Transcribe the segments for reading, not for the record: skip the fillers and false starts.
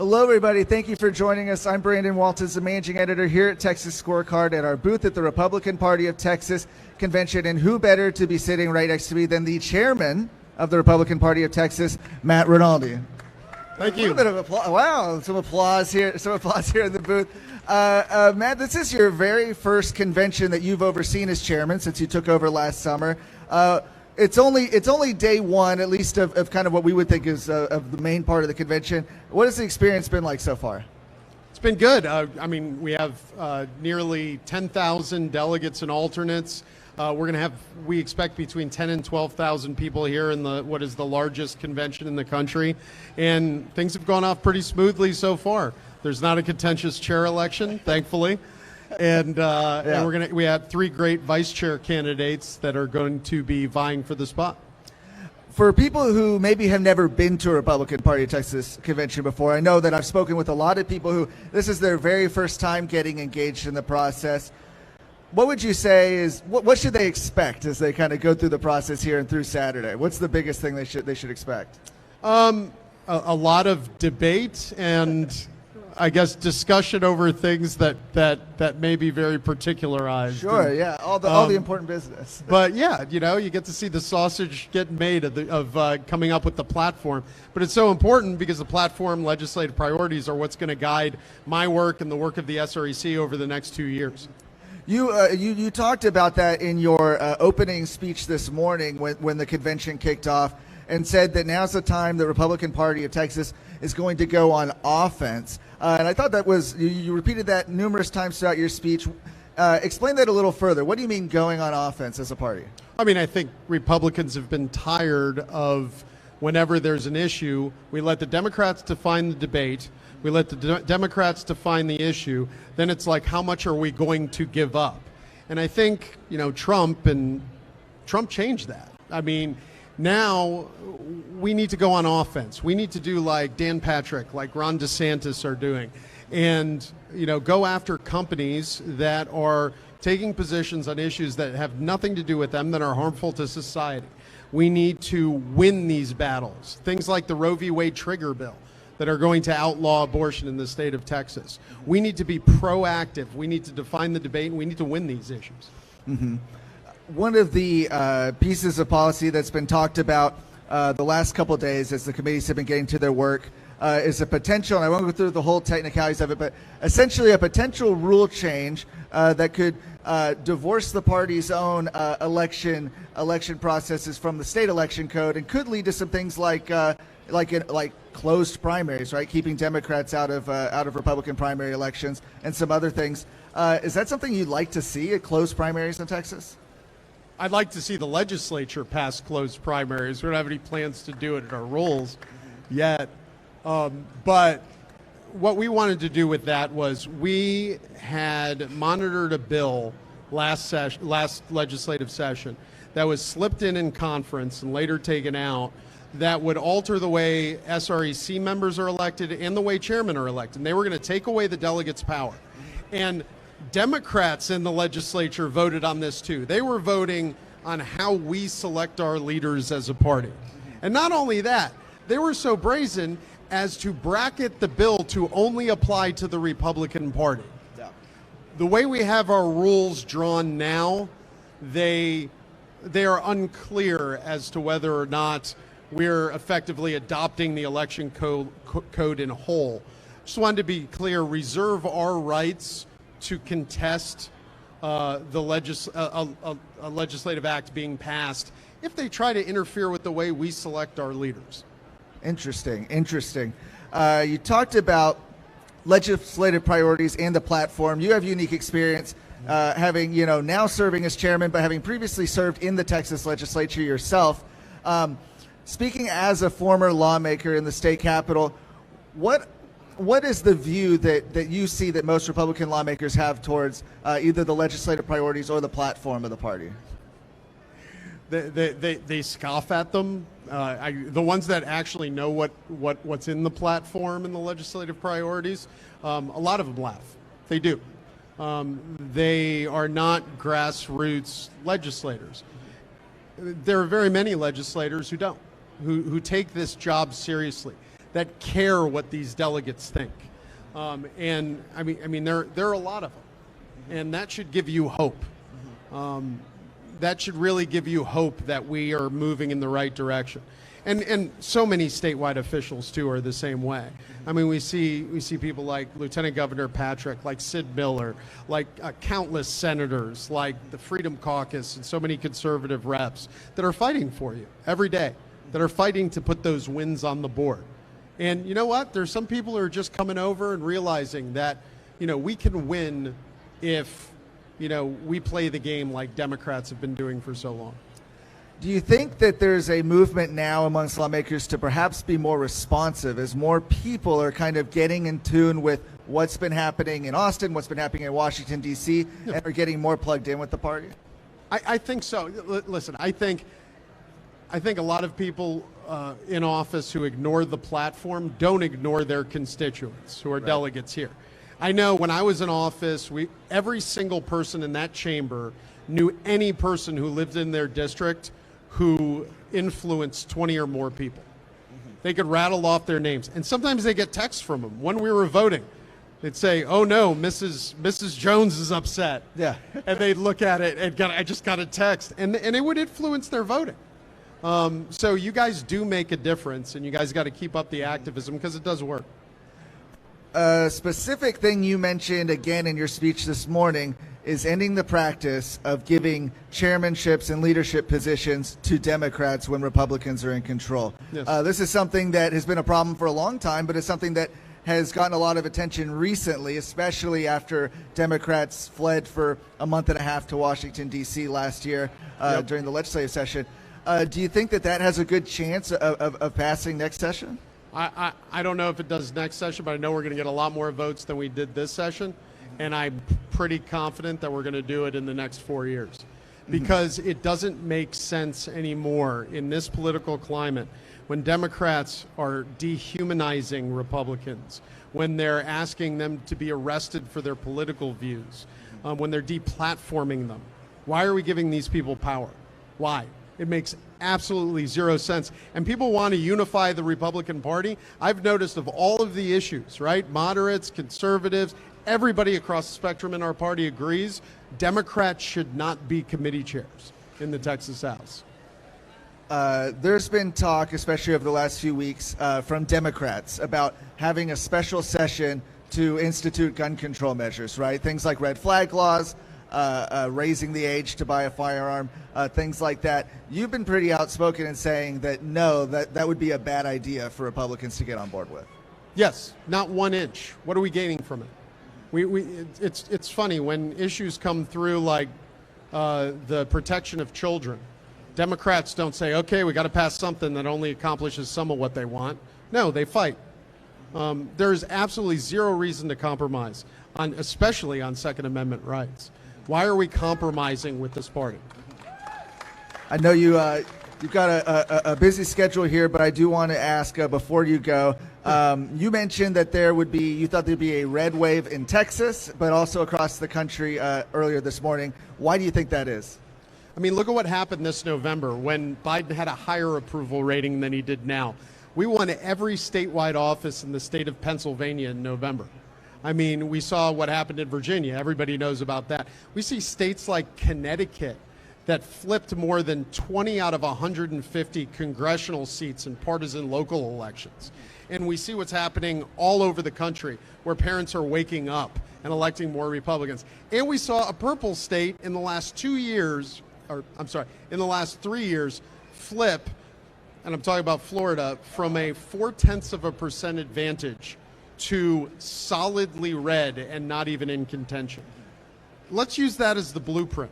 Hello, everybody. Thank you for joining us. I'm Brandon Walters, the managing editor here at Texas Scorecard at our booth at the Republican Party of Texas convention. And who better to be sitting right next to me than the chairman of the Republican Party of Texas, Matt Rinaldi. Thank you. A little bit of applause. Wow, some applause here. Some applause here in the booth. Matt, this is your very first convention that you've overseen as chairman since you took over last summer. It's only day one, at least of kind of what we would think is of the main part of the convention. What has the experience been like so far? It's been good. I mean, we have nearly 10,000 delegates and alternates. We expect between 10 and 12,000 people here in what is the largest convention in the country, and things have gone off pretty smoothly so far. There's not a contentious chair election, thankfully. And we had three great vice chair candidates that are going to be vying for the spot. For people who maybe have never been to a Republican Party of Texas convention before, I know that I've spoken with a lot of people who this is their very first time getting engaged in the process. What would you say is what should they expect as they kind of go through the process here and through Saturday? What's the biggest thing they should expect? A lot of debate and, I guess, discussion over things that may be very particularized. Sure, yeah, all the important business. But yeah, you get to see the sausage getting made of coming up with the platform. But it's so important because the platform legislative priorities are what's going to guide my work and the work of the SREC over the next 2 years. You talked about that in your opening speech this morning when the convention kicked off, and said that now's the time the Republican Party of Texas is going to go on offense. And I thought that was, you repeated that numerous times throughout your speech. Explain that a little further. What do you mean going on offense as a party? I mean, I think Republicans have been tired of whenever there's an issue, we let the Democrats define the debate, we let the Democrats define the issue, then it's like, how much are we going to give up? And I think, Trump changed that. I mean, now we need to go on offense. We need to do like Dan Patrick, like Ron DeSantis are doing, and go after companies that are taking positions on issues that have nothing to do with them, that are harmful to society. We need to win these battles. Things like the Roe v. Wade trigger bill that are going to outlaw abortion in the state of Texas. We need to be proactive. We need to define the debate, and we need to win these issues. Mm-hmm. One of the pieces of policy that's been talked about the last couple of days as the committees have been getting to their work is a potential, and I won't go through the whole technicalities of it, but essentially a potential rule change that could divorce the party's own election processes from the state election code, and could lead to some things like closed primaries, right? Keeping Democrats out of Republican primary elections and some other things. Is that something you'd like to see, closed primaries in Texas? I'd like to see the legislature pass closed primaries. We don't have any plans to do it in our rules yet. But what we wanted to do with that was we had monitored a bill last legislative session that was slipped in conference and later taken out that would alter the way SREC members are elected and the way chairmen are elected. And they were going to take away the delegates' power. And Democrats in the legislature voted on this too. They were voting on how we select our leaders as a party. And not only that, they were so brazen as to bracket the bill to only apply to the Republican Party. Yeah. The way we have our rules drawn now, they are unclear as to whether or not we're effectively adopting the election code in whole. Just wanted to be clear, reserve our rights to contest a legislative act being passed if they try to interfere with the way we select our leaders. Interesting. You talked about legislative priorities and the platform. You have unique experience having, now serving as chairman, but having previously served in the Texas legislature yourself. Speaking as a former lawmaker in the state capitol, what is the view that you see that most Republican lawmakers have towards either the legislative priorities or the platform of the party? They scoff at them. The ones that actually know what's in the platform and the legislative priorities, a lot of them laugh. They do. They are not grassroots legislators. There are very many legislators who don't, who take this job seriously. that care what these delegates think. And I mean, there are a lot of them, and that should give you hope. That should really give you hope that we are moving in the right direction. And so many statewide officials too are the same way. I mean, we see people like Lieutenant Governor Patrick, like Sid Miller, like countless senators, like the Freedom Caucus, and so many conservative reps that are fighting for you every day, that are fighting to put those wins on the board. And you know what? There's some people who are just coming over and realizing that, we can win if, we play the game like Democrats have been doing for so long. Do you think that there's a movement now amongst lawmakers to perhaps be more responsive as more people are kind of getting in tune with what's been happening in Austin, what's been happening in Washington, D.C., and are getting more plugged in with the party? I think so. Listen, I think a lot of people in office who ignore the platform don't ignore their constituents who are delegates here. I know when I was in office, every single person in that chamber knew any person who lived in their district who influenced 20 or more people. They could rattle off their names. And sometimes they get texts from them. When we were voting, they'd say, "Oh no, Mrs. Jones is upset." Yeah. And they'd look at it and I just got a text. And it would influence their voting. So you guys do make a difference, and you guys got to keep up the activism because it does work. A specific thing you mentioned again in your speech this morning is ending the practice of giving chairmanships and leadership positions to Democrats when Republicans are in control. Yes. This is something that has been a problem for a long time, but it's something that has gotten a lot of attention recently, especially after Democrats fled for a month and a half to Washington, D.C. last year during the legislative session. Do you think that has a good chance of passing next session? I don't know if it does next session, but I know we're going to get a lot more votes than we did this session. And I'm pretty confident that we're going to do it in the next 4 years. Because it doesn't make sense anymore in this political climate when Democrats are dehumanizing Republicans, when they're asking them to be arrested for their political views, when they're deplatforming them. Why are we giving these people power? Why? It makes absolutely zero sense. And people want to unify the Republican Party. I've noticed of all of the issues, right? Moderates, conservatives, everybody across the spectrum in our party agrees Democrats should not be committee chairs in the Texas House. There's been talk, especially over the last few weeks, from Democrats about having a special session to institute gun control measures, right? Things like red flag laws, raising the age to buy a firearm, things like that. You've been pretty outspoken in saying that no, that would be a bad idea for Republicans to get on board with. Yes, not 1 inch. What are we gaining from it? It's funny when issues come through like the protection of children. Democrats don't say, okay, we got to pass something that only accomplishes some of what they want. No, they fight. There's absolutely zero reason to compromise, especially on Second Amendment rights. Why are we compromising with this party? I know you've got a busy schedule here, but I do want to ask before you go. You mentioned that you thought there'd be a red wave in Texas, but also across the country earlier this morning. Why do you think that is? I mean, look at what happened this November when Biden had a higher approval rating than he did now. We won every statewide office in the state of Pennsylvania in November. I mean, we saw what happened in Virginia. Everybody knows about that. We see states like Connecticut that flipped more than 20 out of 150 congressional seats in partisan local elections. And we see what's happening all over the country where parents are waking up and electing more Republicans. And we saw a purple state in the last 2 years, in the last 3 years, flip, and I'm talking about Florida, from a 0.4% advantage to solidly red and not even in contention. Let's use that as the blueprint.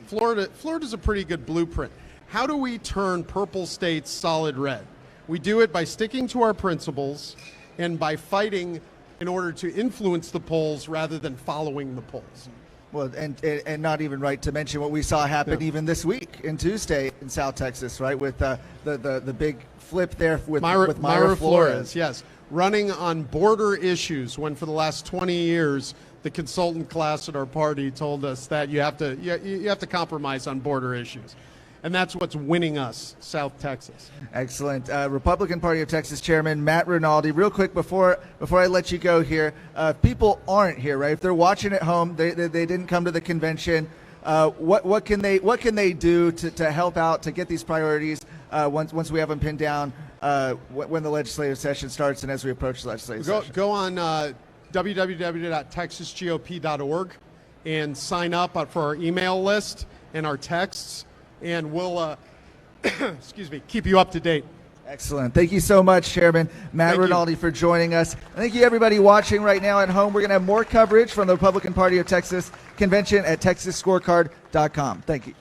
Florida's a pretty good blueprint. How do we turn purple states solid red? We do it by sticking to our principles and by fighting in order to influence the polls rather than following the polls. Well, and not even right to mention what we saw happen even this week in Tuesday in South Texas, right, with the big flip there with Myra Flores. Yes, running on border issues when for the last 20 years the consultant class at our party told us that you have to compromise on border issues. and that's what's winning us, South Texas. Excellent. Republican Party of Texas Chairman Matt Rinaldi. Real quick before I let you go here, if people aren't here, right? If they're watching at home, they didn't come to the convention. What can they do to help out to get these priorities once we have them pinned down when the legislative session starts and as we approach the legislative session? Go on www.texasgop.org and sign up for our email list and our texts, and we'll excuse me, keep you up to date. Excellent. Thank you so much, Chairman Matt Rinaldi, for joining us. Thank you, everybody watching right now at home. We're going to have more coverage from the Republican Party of Texas convention at texasscorecard.com. Thank you.